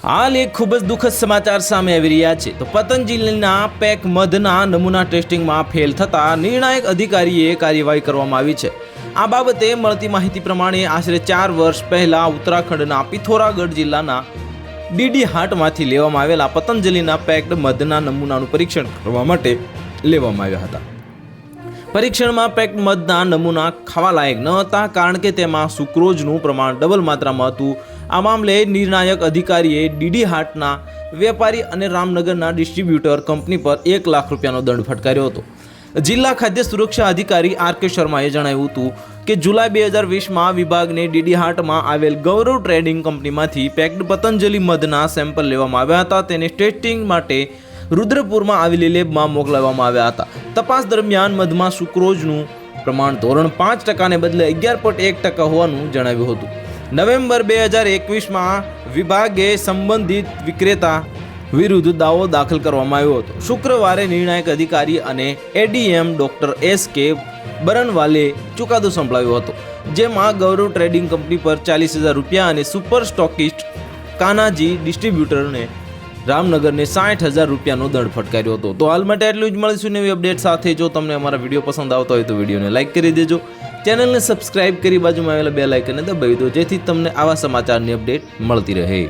હાલ એક ખૂબ જ દુઃખદ સમાચાર સામે આવી રહ્યા છે. તો પતંજલિના પેક મધના નમૂના ટેસ્ટિંગમાં ફેલ થતા નિર્ણાયક અધિકારીએ કાર્યવાહી કરવામાં આવી છે. આ બાબતે મળતી માહિતી પ્રમાણે આશરે 4 વર્ષ પહેલા ઉત્તરાખંડના પિથોરાગઢ જિલ્લાના ડીડી હાટમાંથી લેવામાં આવેલા પતંજલિના પેક્ડ મધના નમૂનાનું પરીક્ષણ કરવા માટે લેવામાં આવ્યા હતા. પરીક્ષણમાં પેક્ડ મધના નમૂના ખાવા લાયક ન હતા, કારણ કે તેમાં સુક્રોઝનું પ્રમાણ ડબલ માત્રામાં હતું. આ મામલે નિર્ણાયક અધિકારીએ ડીડી હાટના વેપારી અને રામનગરના ડિસ્ટ્રીબ્યુટર કંપની પર 1 લાખ રૂપિયાનો દંડ ફટકાર્યો હતો. જિલ્લા ખાદ્ય સુરક્ષા અધિકારી આર.કે. શર્માએ જણાવ્યું હતું કે જુલાઈ 2020માં વિભાગને ડીડી હાટમાં આવેલ ગૌરવ ટ્રેડિંગ કંપનીમાંથી પેક્ડ પતંજલિ મધના સેમ્પલ લેવામાં આવ્યા હતા. તેને ટેસ્ટિંગ માટે રુદ્રપુરમાં આવેલી લેબમાં મોકલવામાં આવ્યા હતા. તપાસ દરમિયાન મધમાં સુક્રોઝનું પ્રમાણ ધોરણ 5% ને બદલે 11.1% હોવાનું જણાવ્યું હતું. નવેમ્બર 2021માં વિભાગે સંબંધિત વિક્રેતા વિરુદ્ધ દાવો દાખલ કરવામાં આવ્યો હતો. શુક્રવારે નિર્ણાયક અધિકારી અને એડીએમ ડોક્ટર એસ.કે. બરનવાલે ચુકાદો સંભળાવ્યો હતો, જેમાં ગૌરવ ટ્રેડિંગ કંપની પર 40,000 રૂપિયા અને સુપર સ્ટોકિસ્ટ કાનાજી ડિસ્ટ્રીબ્યુટરને રામનગરને 60,000 રૂપિયાનો દંડ ફટકાર્યો હતો. તો હાલ માટે એટલું જ. મળીશું નવી અપડેટ સાથે. જો તમને અમારા વિડીયો પસંદ આવતો હોય તો વિડીયોને લાઇક કરી દેજો, ચેનલને સબસ્ક્રાઇબ કરી બાજુમાં આવેલા બેલ આઇકનને દબાવી દો, જેથી તમને આવા સમાચારની અપડેટ મળતી રહે.